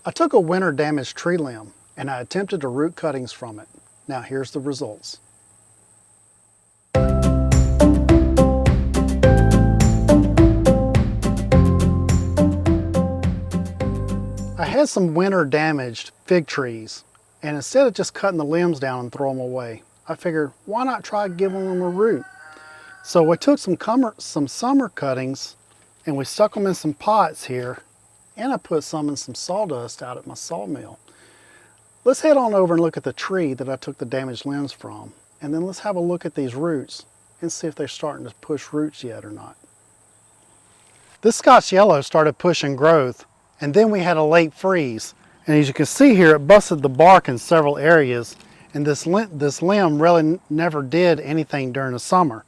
I took a winter damaged tree limb and I attempted to root cuttings from it. Now here's the results. I had some winter damaged fig trees, and instead of just cutting the limbs down and throw them away, I figured why not try giving them a root. So I took some summer cuttings and we stuck them in some pots here, and I put some in some sawdust out at my sawmill. Let's head on over and look at the tree that I took the damaged limbs from, and then let's have a look at these roots and see if they're starting to push roots yet or not. This Scotch yellow started pushing growth, and then we had a late freeze. And as you can see here, it busted the bark in several areas, and this limb really never did anything during the summer.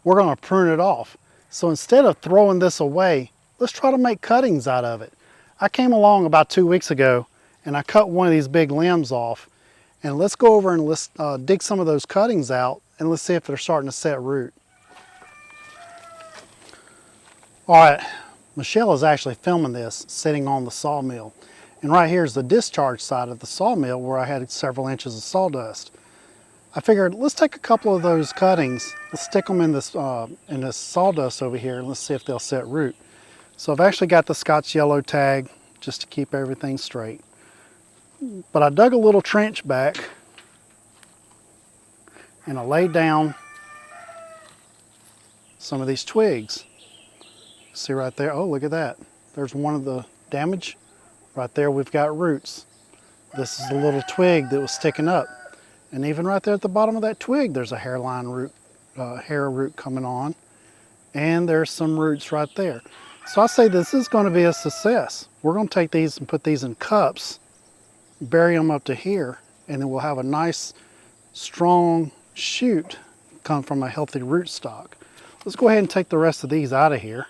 We're going to prune it off. So instead of throwing this away, let's try to make cuttings out of it. I came along about 2 weeks ago and I cut one of these big limbs off, and let's go over and let's dig some of those cuttings out and let's see if they're starting to set root. All right, Michelle is actually filming this sitting on the sawmill, and right here is the discharge side of the sawmill where I had several inches of sawdust. I figured let's take a couple of those cuttings, let's stick them in this sawdust over here, and let's see if they'll set root. So I've actually got the Scotch yellow tag just to keep everything straight. But I dug a little trench back and I laid down some of these twigs. See right there, oh look at that. There's one of the damage. Right there we've got roots. This is the little twig that was sticking up. And even right there at the bottom of that twig, there's a hair root coming on. And there's some roots right there. So I say this is going to be a success. We're going to take these and put these in cups, bury them up to here, and then we'll have a nice, strong shoot come from a healthy root stock. Let's go ahead and take the rest of these out of here.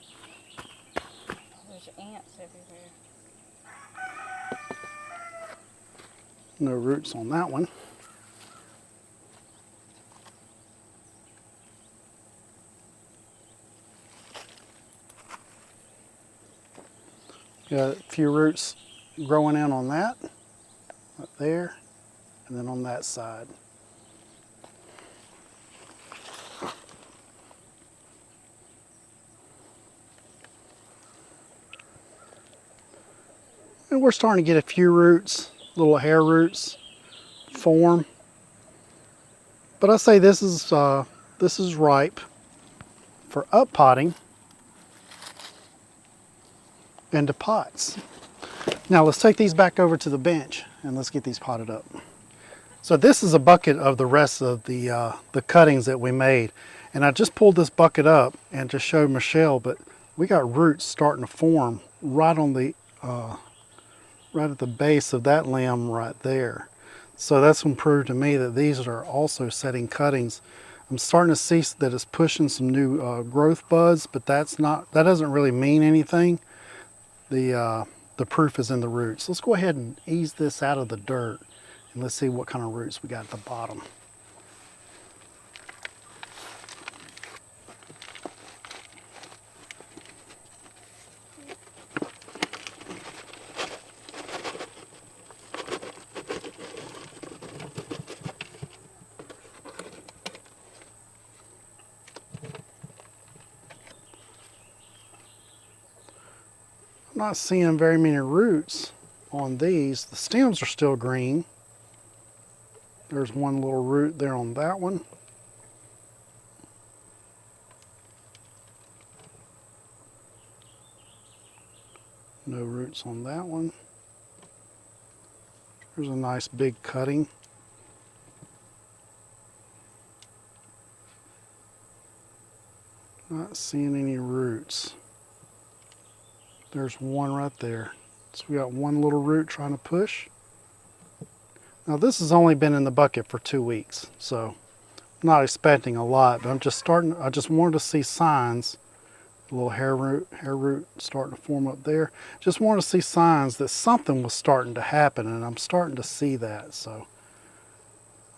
There's ants everywhere. No roots on that one. Got a few roots growing in on that, right there, and then on that side. And we're starting to get a few roots, little hair roots form. But I say this is ripe for uppotting into pots. Now let's take these back over to the bench and let's get these potted up. So this is a bucket of the rest of the cuttings that we made. And I just pulled this bucket up and just showed Michelle, but we got roots starting to form right on the right at the base of that limb right there. So that's going to prove to me that these are also setting cuttings. I'm starting to see that it's pushing some new growth buds, but that doesn't really mean anything. The proof is in the roots. Let's go ahead and ease this out of the dirt and let's see what kind of roots we got at the bottom. I'm not seeing very many roots on these. The stems are still green. There's one little root there on that one. No roots on that one. There's a nice big cutting. Not seeing any roots. There's one right there. So we got one little root trying to push. Now this has only been in the bucket for 2 weeks, so I'm not expecting a lot, but I just wanted to see signs. A little hair root starting to form up there. Just wanted to see signs that something was starting to happen, and I'm starting to see that. So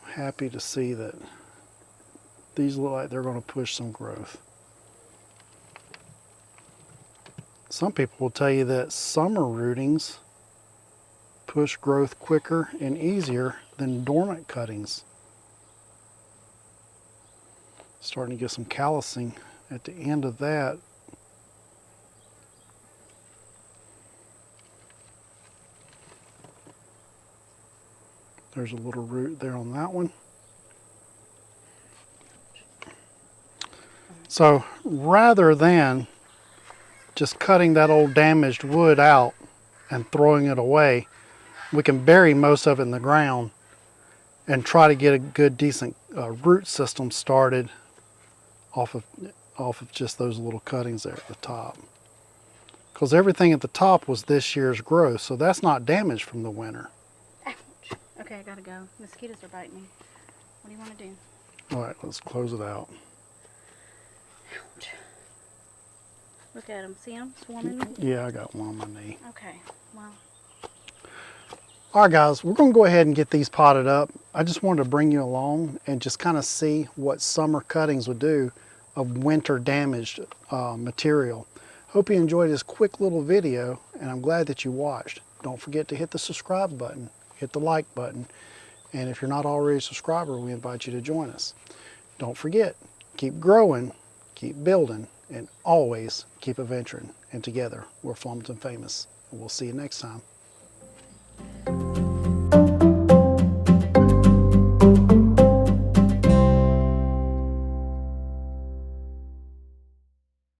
I'm happy to see that these look like they're going to push some growth. Some people will tell you that summer rootings push growth quicker and easier than dormant cuttings. Starting to get some callousing at the end of that. There's a little root there on that one. So rather than just cutting that old damaged wood out and throwing it away, we can bury most of it in the ground and try to get a good decent root system started off of just those little cuttings there at the top. Because everything at the top was this year's growth, so that's not damaged from the winter. Ouch. Okay, I gotta go. Mosquitoes are biting me. What do you want to do? All right, let's close it out. Ouch. Look at them. See them swarming? Yeah, I got one on my knee. Okay, well. All right, guys, we're going to go ahead and get these potted up. I just wanted to bring you along and just kind of see what summer cuttings would do of winter damaged material. Hope you enjoyed this quick little video, and I'm glad that you watched. Don't forget to hit the subscribe button, hit the like button, and if you're not already a subscriber, we invite you to join us. Don't forget, keep growing, keep building, and always keep adventuring. And together, we're Flumpton Famous. And we'll see you next time.